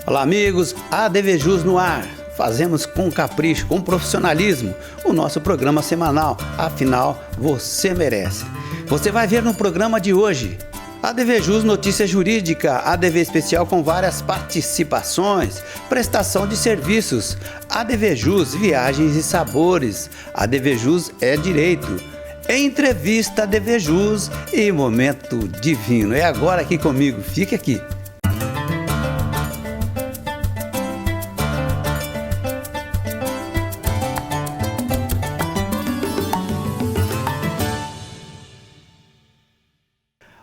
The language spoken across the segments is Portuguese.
Olá amigos, ADVJus no ar. Fazemos com capricho, com profissionalismo, o nosso programa semanal. Afinal, você merece. Você vai ver no programa de hoje ADVJus Notícia Jurídica, ADV especial com várias participações, prestação de serviços, ADVJus Viagens e Sabores, ADVJus é Direito, entrevista ADVJus e momento divino. É agora aqui comigo, fique aqui.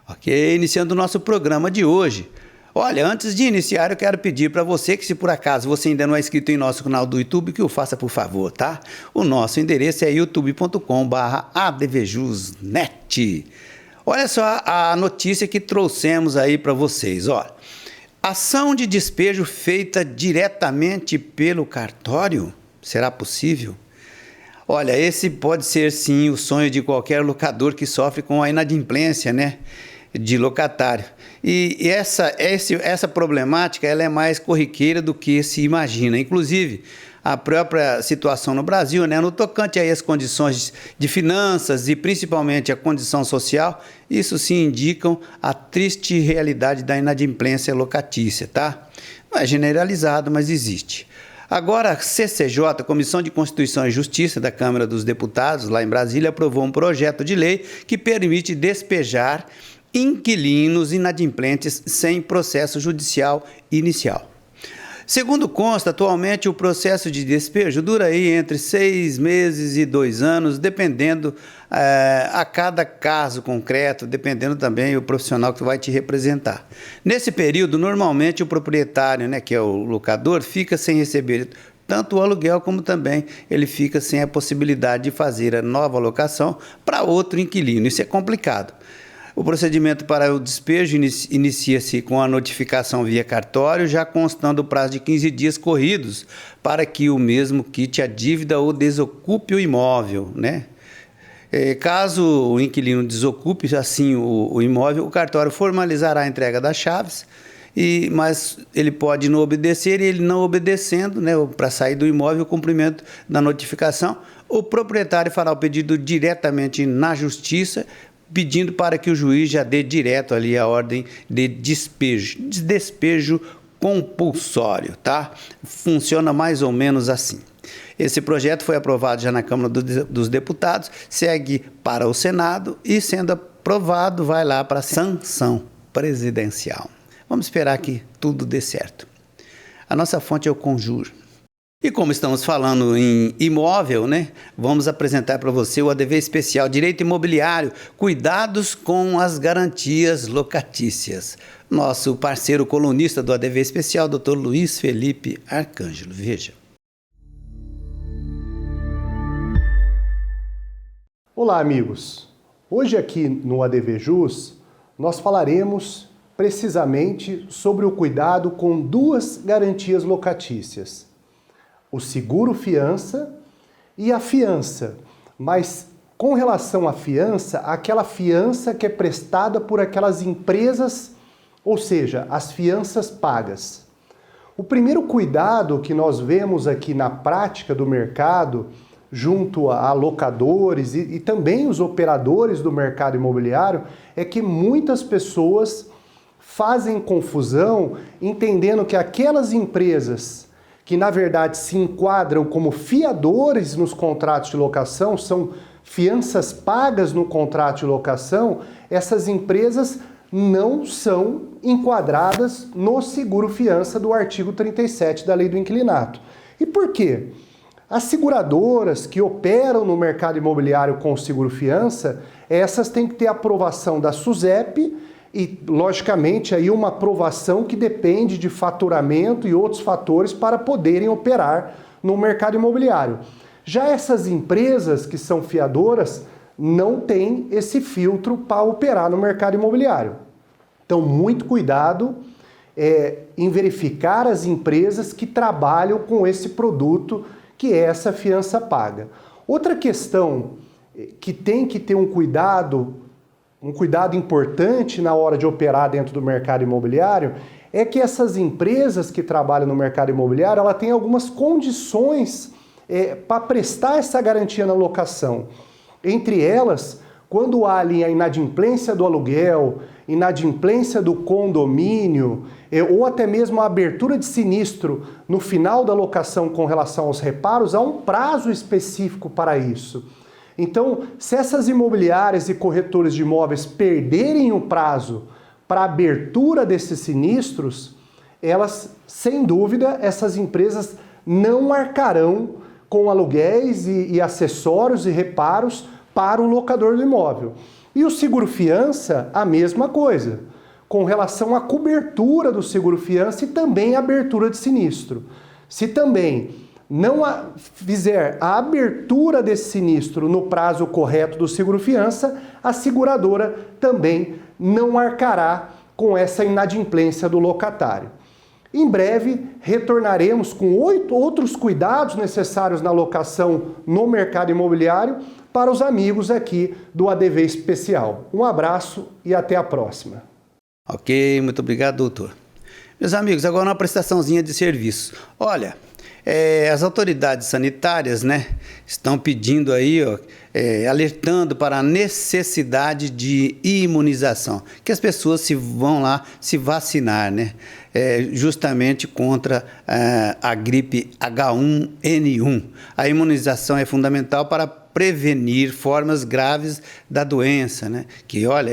Ok, iniciando o nosso programa de hoje. Olha, antes de iniciar, eu quero pedir para você que, se por acaso você ainda não é inscrito em nosso canal do YouTube, que o faça, por favor, tá? O nosso endereço é youtube.com/advjusnet. Olha só a notícia que trouxemos aí para vocês, olha. Ação de despejo feita diretamente pelo cartório? Será possível? Olha, esse pode ser sim o sonho de qualquer locador que sofre com a inadimplência, né, de locatário. E essa problemática ela é mais corriqueira do que se imagina. Inclusive, a própria situação no Brasil, né, no tocante aí às condições de finanças e principalmente a condição social, isso sim indicam a triste realidade da inadimplência locatícia, tá? Não é generalizado, mas existe. Agora, a CCJ, Comissão de Constituição e Justiça da Câmara dos Deputados, lá em Brasília, aprovou um projeto de lei que permite despejar inquilinos inadimplentes sem processo judicial inicial. Segundo consta, atualmente o processo de despejo dura aí entre 6 meses e 2 anos, dependendo a cada caso concreto, dependendo também do profissional que vai te representar. Nesse período, normalmente o proprietário, né, que é o locador, fica sem receber tanto o aluguel como também ele fica sem a possibilidade de fazer a nova locação para outro inquilino. Isso é complicado. O procedimento para o despejo inicia-se com a notificação via cartório, já constando o prazo de 15 dias corridos para que o mesmo quite a dívida ou desocupe o imóvel, né? Caso o inquilino desocupe assim o imóvel, o cartório formalizará a entrega das chaves, mas ele pode não obedecer, e ele não obedecendo, né, para sair do imóvel, o cumprimento da notificação, o proprietário fará o pedido diretamente na justiça, pedindo para que o juiz já dê direto ali a ordem de despejo compulsório, tá? Funciona mais ou menos assim. Esse projeto foi aprovado já na Câmara dos Deputados, segue para o Senado e, sendo aprovado, vai lá para a sanção presidencial. Vamos esperar que tudo dê certo. A nossa fonte é o Conjur. E como estamos falando em imóvel, né, vamos apresentar para você o ADV especial Direito Imobiliário, cuidados com as garantias locatícias. Nosso parceiro colunista do ADV especial, Dr. Luiz Felipe Arcângelo. Veja. Olá, amigos. Hoje aqui no ADVJus nós falaremos precisamente sobre o cuidado com duas garantias locatícias: o seguro-fiança e a fiança, mas com relação à fiança, aquela fiança que é prestada por aquelas empresas, ou seja, as fianças pagas. O primeiro cuidado que nós vemos aqui na prática do mercado, junto a locadores e também os operadores do mercado imobiliário, é que muitas pessoas fazem confusão entendendo que aquelas empresas que na verdade se enquadram como fiadores nos contratos de locação, são fianças pagas no contrato de locação, essas empresas não são enquadradas no seguro-fiança do artigo 37 da Lei do Inquilinato. E por quê? As seguradoras que operam no mercado imobiliário com seguro-fiança, essas têm que ter aprovação da SUSEP, e, logicamente, aí uma aprovação que depende de faturamento e outros fatores para poderem operar no mercado imobiliário. Já essas empresas que são fiadoras não têm esse filtro para operar no mercado imobiliário. Então, muito cuidado em verificar as empresas que trabalham com esse produto, que é essa fiança paga. Outra questão que tem que ter um cuidado importante na hora de operar dentro do mercado imobiliário é que essas empresas que trabalham no mercado imobiliário, ela tem algumas condições para prestar essa garantia na locação. Entre elas, quando há ali a inadimplência do aluguel, inadimplência do condomínio, ou até mesmo a abertura de sinistro no final da locação com relação aos reparos, há um prazo específico para isso. Então, se essas imobiliárias e corretores de imóveis perderem o prazo para a abertura desses sinistros, elas, sem dúvida, essas empresas não arcarão com aluguéis e acessórios e reparos para o locador do imóvel. E o seguro-fiança, a mesma coisa, com relação à cobertura do seguro-fiança e também a abertura de sinistro. Se também não fizer a abertura desse sinistro no prazo correto do seguro-fiança, a seguradora também não arcará com essa inadimplência do locatário. Em breve, retornaremos com 8 outros cuidados necessários na locação no mercado imobiliário para os amigos aqui do ADV Especial. Um abraço e até a próxima. Ok, muito obrigado, doutor. Meus amigos, agora uma prestaçãozinha de serviço. Olha, as autoridades sanitárias, né, estão pedindo aí, alertando para a necessidade de imunização, que as pessoas vão lá se vacinar, né, justamente contra a gripe H1N1. A imunização é fundamental para prevenir formas graves da doença, né, que, olha,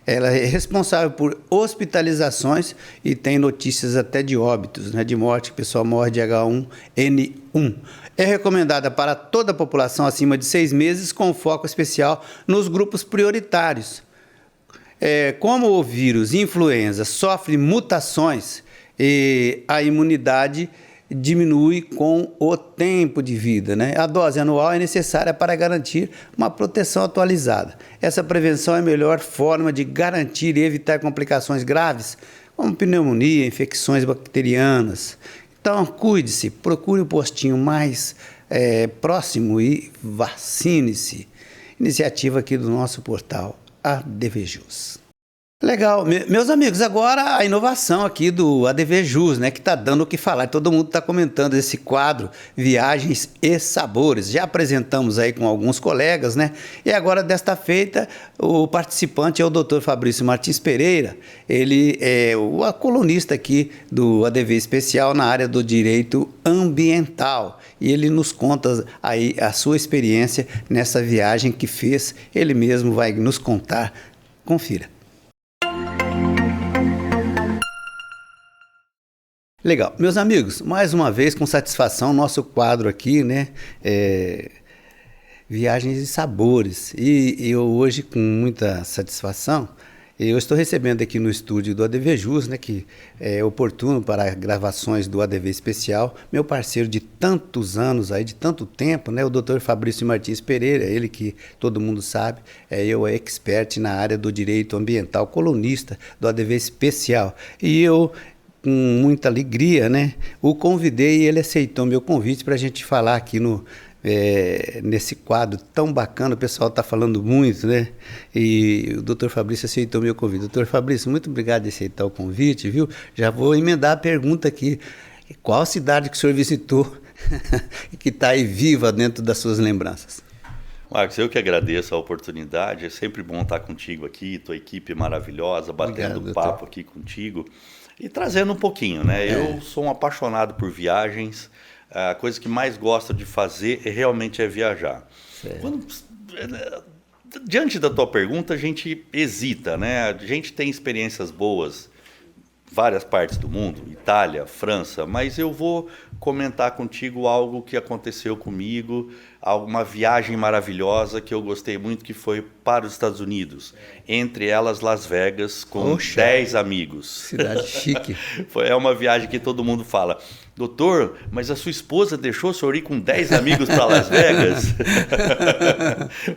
ela é responsável por hospitalizações e tem notícias até de óbitos, né, de morte, que o pessoal morre de H1N1. É recomendada para toda a população acima de 6 meses, com foco especial nos grupos prioritários. Como o vírus influenza sofre mutações, a imunidade diminui com o tempo de vida, né? A dose anual é necessária para garantir uma proteção atualizada. Essa prevenção é a melhor forma de garantir e evitar complicações graves, como pneumonia, infecções bacterianas. Então, cuide-se, procure o postinho mais próximo e vacine-se. Iniciativa aqui do nosso portal ADVJus. Legal. Meus amigos, agora a inovação aqui do ADVJus, né, que está dando o que falar. Todo mundo está comentando esse quadro Viagens e Sabores. Já apresentamos aí com alguns colegas, né? E agora, desta feita, o participante é o Dr. Fabrício Martins Pereira. Ele é o colunista aqui do ADV Especial na área do direito ambiental. E ele nos conta aí a sua experiência nessa viagem que fez. Ele mesmo vai nos contar. Confira. Legal. Meus amigos, mais uma vez, com satisfação, nosso quadro aqui, né, Viagens e Sabores. E eu hoje, com muita satisfação, eu estou recebendo aqui no estúdio do ADVJus, né, que é oportuno para gravações do ADV Especial, meu parceiro de tantos anos, aí, de tanto tempo, né, o Dr. Fabrício Martins Pereira, ele que todo mundo sabe, eu é expert na área do direito ambiental, colunista do ADV Especial. E eu, com muita alegria, né, o convidei e ele aceitou meu convite para a gente falar aqui nesse quadro tão bacana. O pessoal está falando muito, né? E o Dr. Fabrício aceitou meu convite. Dr. Fabrício, muito obrigado por aceitar o convite, viu? Já vou emendar a pergunta aqui. Qual cidade que o senhor visitou e que está aí viva dentro das suas lembranças? Marcos, eu que agradeço a oportunidade. É sempre bom estar contigo aqui, tua equipe maravilhosa, batendo Obrigado, papo aqui contigo. E trazendo um pouquinho, né? Eu sou um apaixonado por viagens. A coisa que mais gosto de fazer realmente é viajar. Diante da tua pergunta, a gente hesita, né? A gente tem experiências boas, várias partes do mundo, Itália, França, mas eu vou comentar contigo algo que aconteceu comigo, uma viagem maravilhosa que eu gostei muito, que foi para os Estados Unidos, entre elas Las Vegas, com 10 amigos. Cidade chique. É uma viagem que todo mundo fala, doutor, mas a sua esposa deixou o senhor ir com 10 amigos para Las Vegas?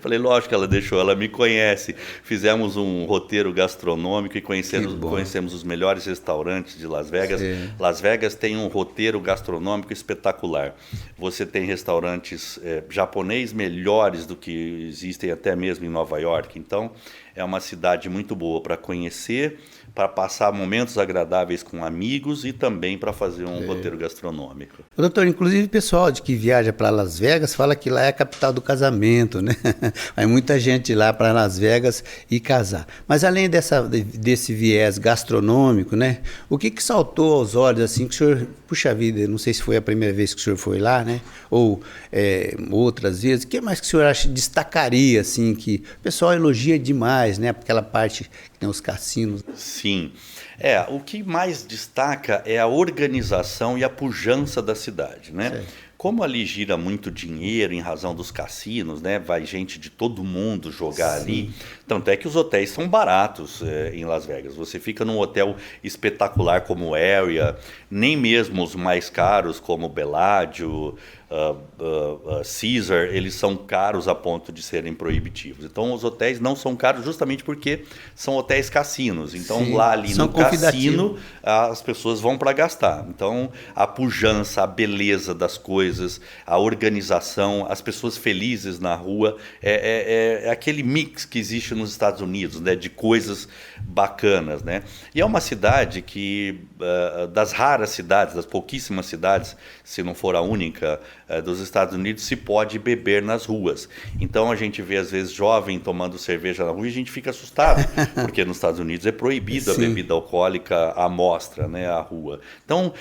Falei, lógico que ela deixou, ela me conhece. Fizemos um roteiro gastronômico e conhecemos os melhores restaurantes de Las Vegas. Sim. Las Vegas tem um roteiro gastronômico espetacular. Você tem restaurantes japonês melhores do que existem até mesmo em Nova York. Então, é uma cidade muito boa para conhecer, para passar momentos agradáveis com amigos e também para fazer um roteiro gastronômico. Doutor, inclusive o pessoal que viaja para Las Vegas fala que lá é a capital do casamento, né? Vai muita gente lá para Las Vegas e casar. Mas além desse viés gastronômico, né? O que saltou aos olhos assim que o senhor, puxa vida, não sei se foi a primeira vez que o senhor foi lá, né? Ou outras vezes, o que mais que o senhor acha destacaria assim que o pessoal elogia demais, né? Aquela parte que tem os cassinos. Sim. O que mais destaca é a organização e a pujança da cidade, né? Certo. Como ali gira muito dinheiro em razão dos cassinos, né? Vai gente de todo mundo jogar ali. Tanto é que os hotéis são baratos em Las Vegas. Você fica num hotel espetacular como o Area, nem mesmo os mais caros como o Bellagio, Caesar, eles são caros a ponto de serem proibitivos. Então os hotéis não são caros justamente porque são hotéis cassinos. Então lá ali no cassino as pessoas vão para gastar. Então a pujança, a beleza das coisas, a organização, as pessoas felizes na rua, é aquele mix que existe nos Estados Unidos, né, de coisas bacanas, né? E é uma cidade que, das raras cidades, das pouquíssimas cidades, se não for a única, dos Estados Unidos, se pode beber nas ruas. Então a gente vê às vezes jovem tomando cerveja na rua e a gente fica assustado, porque nos Estados Unidos é proibido a bebida alcoólica à mostra, né, à rua. Então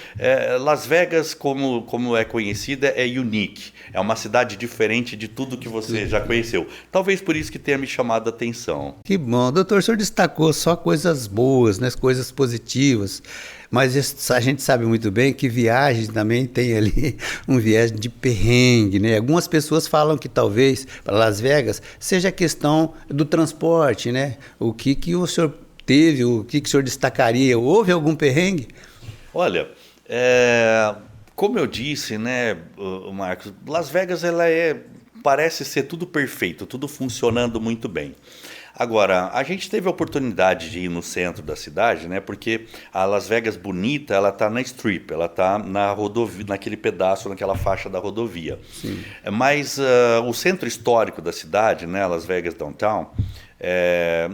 Las Vegas, como é conhecida, é unique. É uma cidade diferente de tudo que você já conheceu. Talvez por isso que tenha me chamado a atenção. Que bom. Doutor, o senhor destacou só coisas boas, né, coisas positivas. Mas a gente sabe muito bem que viagem também tem ali um viés de perrengue, né? Algumas pessoas falam que talvez para Las Vegas seja a questão do transporte, né? O que o senhor teve, o que o senhor destacaria? Houve algum perrengue? Olha, como eu disse, né, Marcos, Las Vegas parece ser tudo perfeito, tudo funcionando muito bem. Agora, a gente teve a oportunidade de ir no centro da cidade, né? Porque a Las Vegas bonita, ela está na Strip, ela está na rodovia, naquele pedaço, naquela faixa da rodovia. Sim. Mas o centro histórico da cidade, né? Las Vegas Downtown,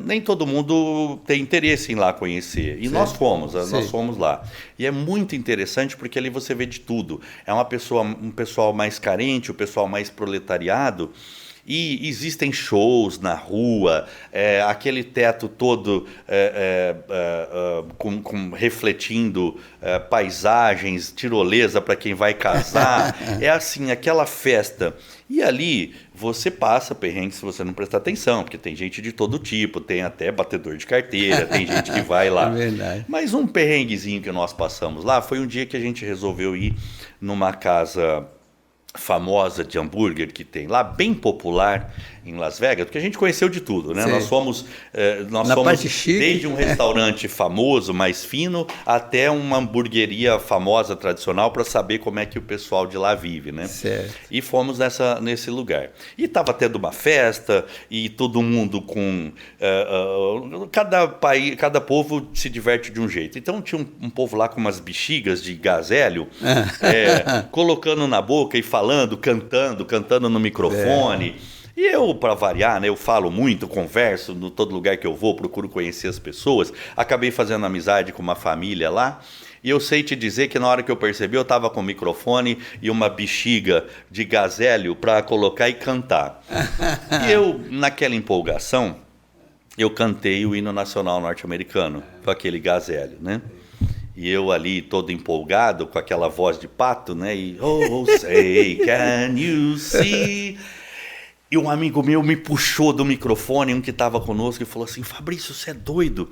nem todo mundo tem interesse em ir lá conhecer. E nós fomos lá. E é muito interessante porque ali você vê de tudo. É um pessoal mais carente, o pessoal mais proletariado. E existem shows na rua, aquele teto todo refletindo paisagens, tirolesa para quem vai casar. É assim, aquela festa. E ali você passa perrengue se você não prestar atenção, porque tem gente de todo tipo, tem até batedor de carteira, tem gente que vai lá. É verdade. Mas um perrenguezinho que nós passamos lá foi um dia que a gente resolveu ir numa casa famosa de hambúrguer que tem lá, bem popular em Las Vegas, porque a gente conheceu de tudo, né? Nós fomos desde um restaurante famoso, mais fino, até uma hamburgueria famosa, tradicional, para saber como é que o pessoal de lá vive, né? Certo. E fomos nesse lugar. E estava tendo uma festa, e todo mundo com... cada povo se diverte de um jeito. Então tinha um povo lá com umas bexigas de gazélio, colocando na boca e falando, cantando no microfone. E eu, para variar, né, eu falo muito, converso em todo lugar que eu vou, procuro conhecer as pessoas. Acabei fazendo amizade com uma família lá. E eu sei te dizer que na hora que eu percebi, eu estava com o microfone e uma bexiga de gazélio para colocar e cantar. E eu, naquela empolgação, eu cantei o hino nacional norte-americano, com aquele gazélio, né? E eu ali todo empolgado, com aquela voz de pato, né? E, oh, say, can you see... E um amigo meu me puxou do microfone, um que estava conosco, e falou assim, Fabrício, você é doido?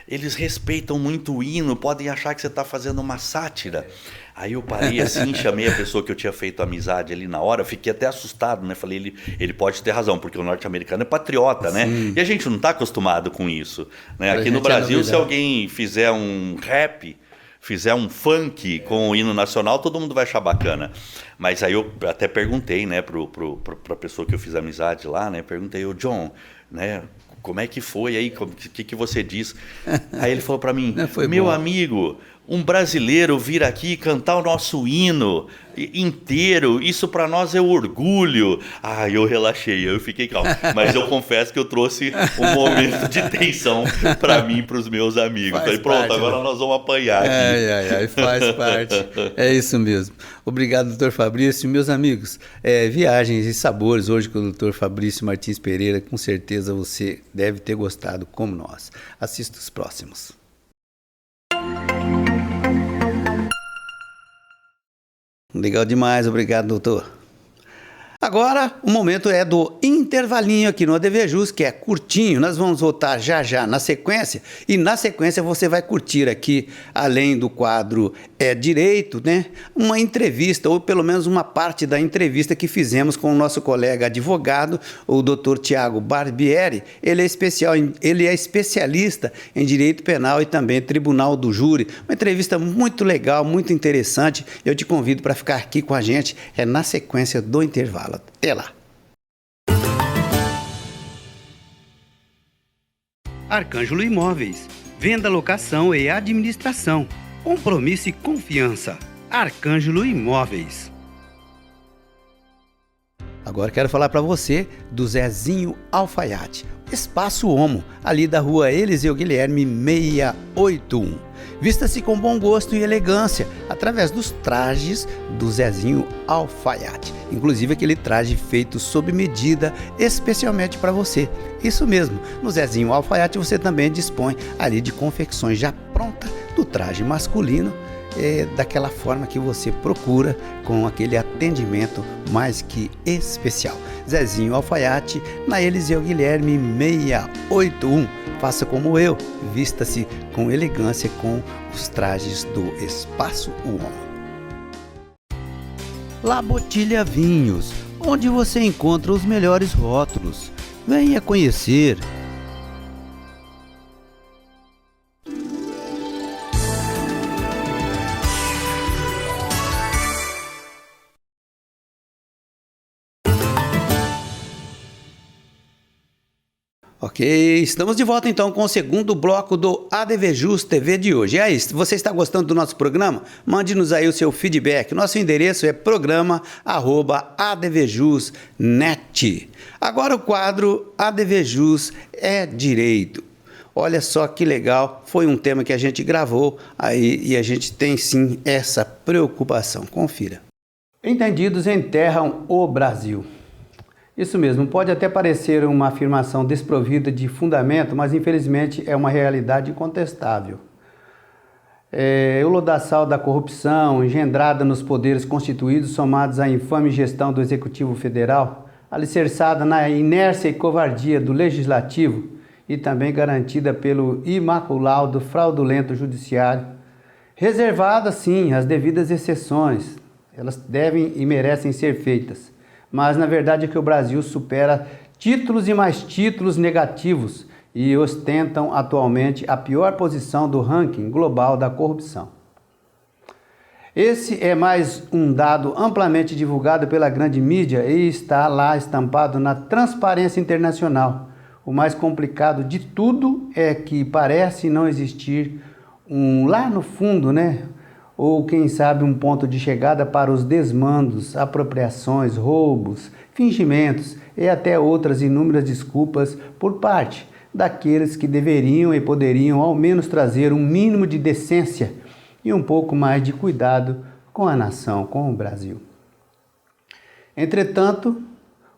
Eles respeitam muito o hino, podem achar que você está fazendo uma sátira. Aí eu parei assim, chamei a pessoa que eu tinha feito amizade ali na hora, fiquei até assustado, né? Falei, ele pode ter razão, porque o norte-americano é patriota, né? E a gente não está acostumado com isso, né? Aqui no Brasil, se alguém fizer um rap... fizer um funk com o hino nacional, todo mundo vai achar bacana. Mas aí eu até perguntei, né, pra pessoa que eu fiz amizade lá, né, perguntei, John, né, como é que foi aí, o que você diz? Aí ele falou para mim, meu amigo, um brasileiro vir aqui cantar o nosso hino inteiro, isso para nós é orgulho. Eu relaxei, eu fiquei calmo. Mas eu confesso que eu trouxe um momento de tensão para mim e para os meus amigos. Falei, pronto, parte, agora nós vamos apanhar aqui. Faz parte. É isso mesmo. Obrigado, doutor Fabrício. Meus amigos, Viagens e Sabores, hoje com o doutor Fabrício Martins Pereira, com certeza você deve ter gostado como nós. Assista os próximos. Legal demais, obrigado, doutor. Agora, o momento é do intervalinho aqui no ADV Jus, que é curtinho. Nós vamos voltar já na sequência. E na sequência você vai curtir aqui, além do quadro Direito, né, uma entrevista, ou pelo menos uma parte da entrevista que fizemos com o nosso colega advogado, o Dr. Tiago Barbieri. Ele é especialista em Direito Penal e também Tribunal do Júri. Uma entrevista muito legal, muito interessante. Eu te convido para ficar aqui com a gente, na sequência do intervalo. Até lá. Arcângelo Imóveis. Venda, locação e administração. Compromisso e confiança. Arcângelo Imóveis. Agora quero falar para você do Zezinho Alfaiate. Espaço Homo, ali da rua Eliseu Guilherme 681. Vista-se com bom gosto e elegância, através dos trajes do Zezinho Alfaiate. Inclusive aquele traje feito sob medida, especialmente para você. Isso mesmo, no Zezinho Alfaiate você também dispõe ali de confecções já prontas do traje masculino, daquela forma que você procura, com aquele atendimento mais que especial. Zezinho Alfaiate, na Eliseu Guilherme 681. Faça como eu, vista-se com elegância com os trajes do Espaço Uon. La Botilha Vinhos, onde você encontra os melhores rótulos. Venha conhecer. Ok, estamos de volta então com o segundo bloco do ADV Jus TV de hoje. E aí, se você está gostando do nosso programa, mande-nos aí o seu feedback. Nosso endereço é programa@advjus.net. Agora o quadro ADV Jus é Direito. Olha só que legal, foi um tema que a gente gravou aí e a gente tem sim essa preocupação. Confira. Entendidos enterram o Brasil. Isso mesmo, pode até parecer uma afirmação desprovida de fundamento, mas infelizmente é uma realidade incontestável. O lodaçal da corrupção, engendrada nos poderes constituídos, somados à infame gestão do Executivo Federal, alicerçada na inércia e covardia do Legislativo e também garantida pelo imaculado fraudulento Judiciário, reservada sim as devidas exceções, elas devem e merecem ser feitas. Mas na verdade é que o Brasil supera títulos e mais títulos negativos e ostentam atualmente a pior posição do ranking global da corrupção. Esse é mais um dado amplamente divulgado pela grande mídia e está lá estampado na Transparência Internacional. O mais complicado de tudo é que parece não existir lá no fundo, ou quem sabe um ponto de chegada para os desmandos, apropriações, roubos, fingimentos e até outras inúmeras desculpas por parte daqueles que deveriam e poderiam ao menos trazer um mínimo de decência e um pouco mais de cuidado com a nação, com o Brasil. Entretanto,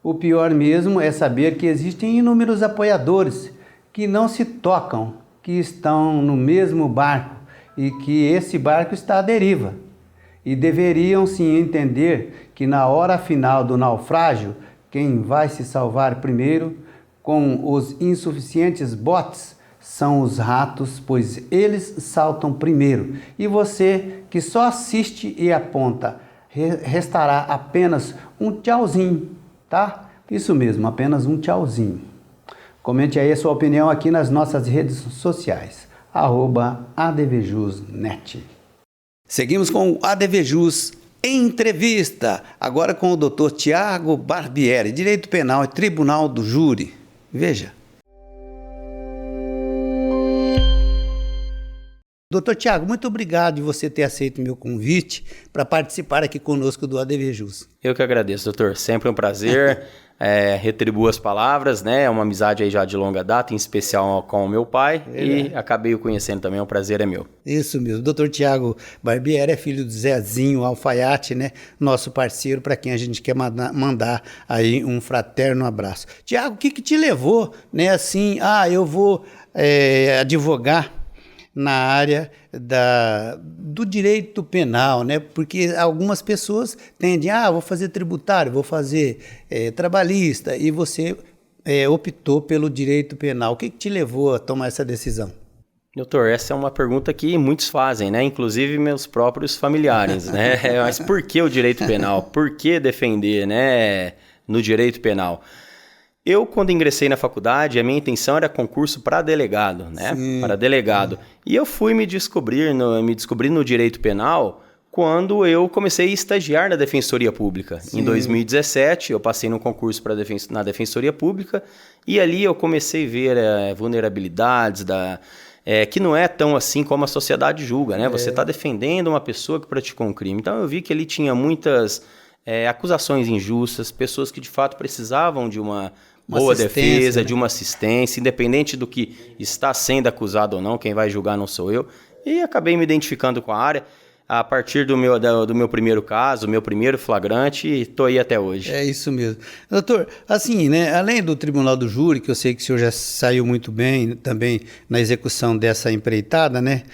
o pior mesmo é saber que existem inúmeros apoiadores que não se tocam, que estão no mesmo barco, e que esse barco está à deriva. E deveriam sim entender que na hora final do naufrágio, quem vai se salvar primeiro com os insuficientes botes são os ratos, pois eles saltam primeiro. E você que só assiste e aponta, restará apenas um tchauzinho, tá? Isso mesmo, apenas um tchauzinho. Comente aí a sua opinião aqui nas nossas redes sociais. @advjus.net. Seguimos com o ADV Jus Entrevista, agora com o Dr. Tiago Barbieri, Direito Penal e Tribunal do Júri. Veja. Doutor Tiago, muito obrigado de você ter aceito o meu convite para participar aqui conosco do ADVJus. Eu que agradeço, doutor. Sempre um prazer. Retribuo as palavras, né? É uma amizade aí já de longa data, em especial com o meu pai. E acabei o conhecendo também, o prazer é meu. Isso mesmo. Doutor Tiago Barbieri é filho do Zezinho Alfaiate, né? Nosso parceiro, para quem a gente quer mandar aí um fraterno abraço. Tiago, o que te levou, né? Assim, eu vou advogar na área do direito penal, né? Porque algumas pessoas tendem, vou fazer tributário, vou fazer trabalhista, e você optou pelo direito penal. O que te levou a tomar essa decisão? Doutor, essa é uma pergunta que muitos fazem, né? Inclusive meus próprios familiares, né? Mas por que o direito penal? Por que defender, né, no direito penal? Eu, quando ingressei na faculdade, a minha intenção era concurso para delegado, né? Sim. Para delegado. E eu fui me descobrir no direito penal quando eu comecei a estagiar na Defensoria Pública. Sim. Em 2017, eu passei no concurso na Defensoria Pública e ali eu comecei a ver vulnerabilidades que não é tão assim como a sociedade julga, né? Você está defendendo uma pessoa que praticou um crime. Então eu vi que ali tinha muitas acusações injustas, pessoas que de fato precisavam de uma boa defesa, né? De uma assistência, independente do que está sendo acusado ou não, quem vai julgar não sou eu. E acabei me identificando com a área. A partir do meu primeiro caso, meu primeiro flagrante, estou aí até hoje. É isso mesmo. Doutor, assim, né, além do Tribunal do Júri, que eu sei que o senhor já saiu muito bem também na execução dessa empreitada, né?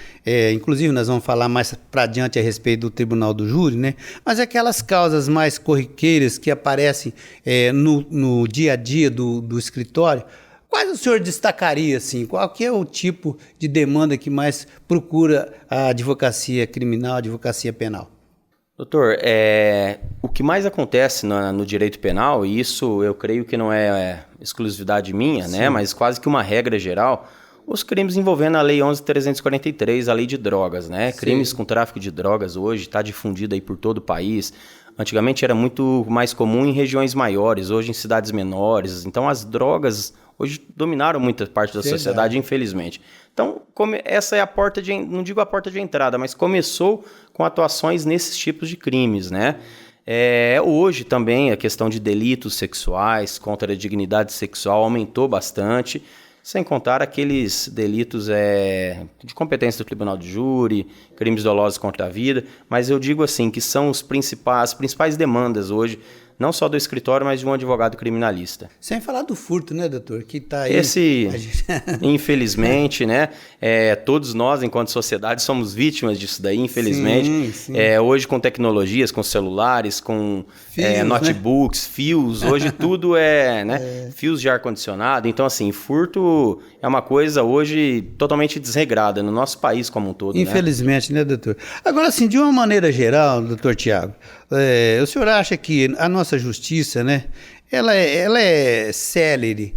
Inclusive nós vamos falar mais para adiante a respeito do Tribunal do Júri, né? Mas aquelas causas mais corriqueiras que aparecem no dia a dia do escritório, quais o senhor destacaria, assim? Qual que é o tipo de demanda que mais procura a advocacia criminal, a advocacia penal? Doutor, o que mais acontece no direito penal, e isso eu creio que não é exclusividade minha, né, mas quase que uma regra geral, os crimes envolvendo a Lei 11.343, a lei de drogas, né? Sim. Crimes com tráfico de drogas hoje está difundido aí por todo o país. Antigamente era muito mais comum em regiões maiores, hoje em cidades menores. Então as drogas hoje dominaram muita parte da sociedade, infelizmente. Então, essa é a porta não digo a porta de entrada, mas começou com atuações nesses tipos de crimes, né? Hoje também a questão de delitos sexuais contra a dignidade sexual aumentou bastante, sem contar aqueles delitos de competência do Tribunal de Júri, crimes dolosos contra a vida, mas eu digo assim, que são as principais demandas hoje, não só do escritório, mas de um advogado criminalista. Sem falar do furto, né, doutor? Que tá aí. Infelizmente, né? Todos nós, enquanto sociedade, somos vítimas disso daí, infelizmente. Sim. Hoje, com tecnologias, com celulares, com fios, notebooks, né? Fios, hoje tudo né? Fios de ar-condicionado. Então, assim, furto é uma coisa hoje totalmente desregrada no nosso país como um todo. Infelizmente, né, doutor? Agora, assim, de uma maneira geral, doutor Tiago, o senhor acha que a nossa justiça, né, ela é célere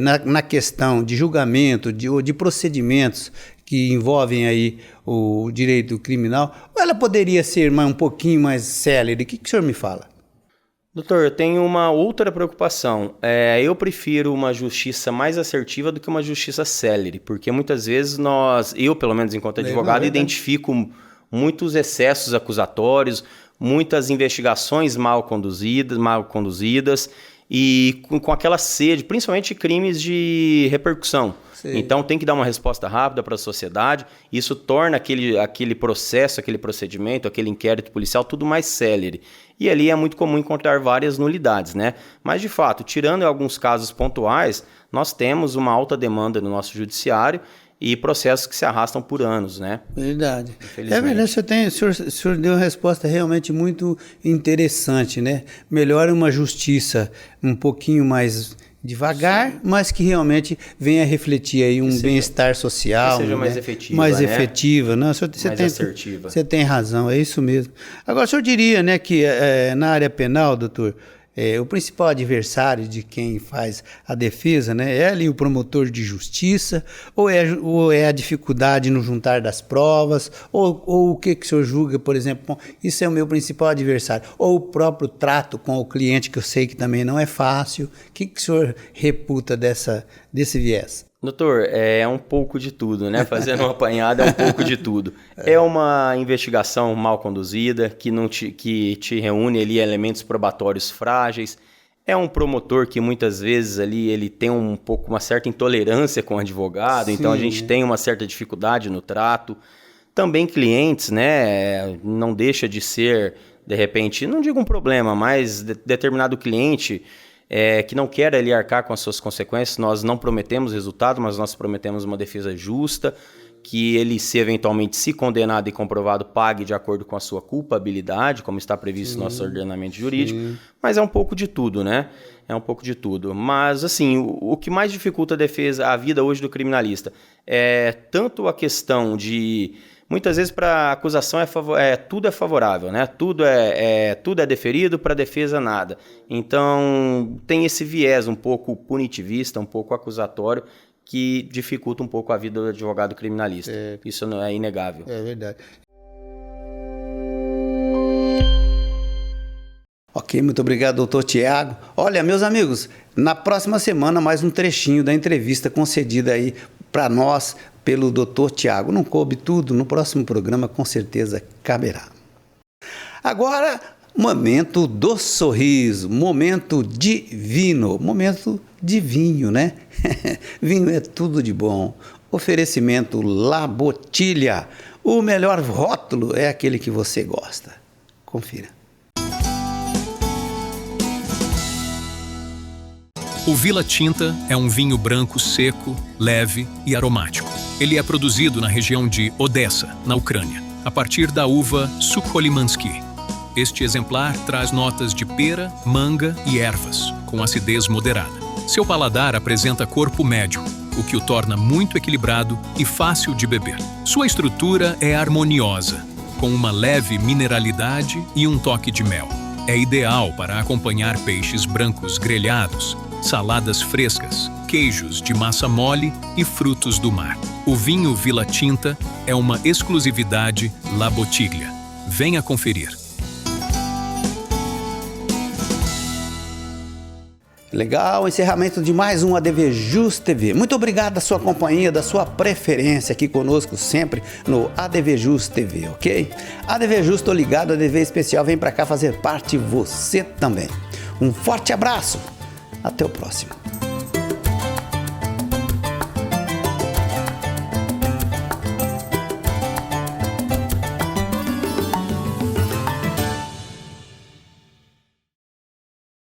na questão de julgamento, de procedimentos que envolvem aí o direito criminal, ou ela poderia ser um pouquinho mais célere? O que o senhor me fala? Doutor, eu tenho uma outra preocupação. Eu prefiro uma justiça mais assertiva do que uma justiça célere, porque muitas vezes eu pelo menos enquanto advogado, identifico muitos excessos acusatórios, muitas investigações mal conduzidas e com aquela sede, principalmente crimes de repercussão. Sim. Então tem que dar uma resposta rápida para a sociedade, isso torna aquele processo, aquele procedimento, aquele inquérito policial tudo mais célere. E ali é muito comum encontrar várias nulidades, né? Mas de fato, tirando alguns casos pontuais, nós temos uma alta demanda no nosso judiciário e processos que se arrastam por anos, né? Verdade. É verdade, o senhor deu uma resposta realmente muito interessante, né? Melhor uma justiça um pouquinho mais devagar, mas que realmente venha refletir aí bem-estar social. Que seja mais efetiva, mais efetiva. Não, assertiva. Você tem razão, é isso mesmo. Agora, o senhor diria, né, que na área penal, doutor, o principal adversário de quem faz a defesa, né, é ali o promotor de justiça, ou é a dificuldade no juntar das provas, ou o que o senhor julga, por exemplo, bom, isso é o meu principal adversário, ou o próprio trato com o cliente, que eu sei que também não é fácil. O que o senhor reputa desse viés? Doutor, é um pouco de tudo, né? Fazendo uma apanhada é um pouco de tudo. É uma investigação mal conduzida, que te reúne ali elementos probatórios frágeis. É um promotor que muitas vezes ali ele tem uma certa intolerância com o advogado, então a gente tem uma certa dificuldade no trato. Também clientes, né? Não deixa de ser, de repente, não digo um problema, mas determinado cliente... que não quer ali arcar com as suas consequências. Nós não prometemos resultado, mas nós prometemos uma defesa justa, que ele, se eventualmente se condenado e comprovado, pague de acordo com a sua culpabilidade, como está previsto no nosso ordenamento jurídico. Mas é um pouco de tudo, né? É um pouco de tudo. Mas, assim, o que mais dificulta a vida hoje do criminalista é tanto a questão de... Muitas vezes para a acusação tudo é favorável, né? Tudo é deferido, para a defesa nada. Então tem esse viés um pouco punitivista, um pouco acusatório, que dificulta um pouco a vida do advogado criminalista. Isso não é inegável. É verdade. Ok, muito obrigado, doutor Tiago. Olha, meus amigos, na próxima semana mais um trechinho da entrevista concedida aí para nós pelo doutor Tiago. Não coube tudo, no próximo programa com certeza caberá. Agora, momento do sorriso, momento divino, momento de vinho, né? Vinho é tudo de bom. Oferecimento La Bottiglia. O melhor rótulo é aquele que você gosta. Confira. O Vila Tinta é um vinho branco seco, leve e aromático. Ele é produzido na região de Odessa, na Ucrânia, a partir da uva Sukholimansky. Este exemplar traz notas de pera, manga e ervas, com acidez moderada. Seu paladar apresenta corpo médio, o que o torna muito equilibrado e fácil de beber. Sua estrutura é harmoniosa, com uma leve mineralidade e um toque de mel. É ideal para acompanhar peixes brancos grelhados, saladas frescas, queijos de massa mole e frutos do mar. O vinho Vila Tinta é uma exclusividade La Bottiglia. Venha conferir. Legal, encerramento de mais um ADV Just TV. Muito obrigado da sua companhia, da sua preferência aqui conosco sempre no ADV Just TV, ok? ADV Just, tô ligado, ADV especial, vem pra cá fazer parte você também. Um forte abraço, até o próximo.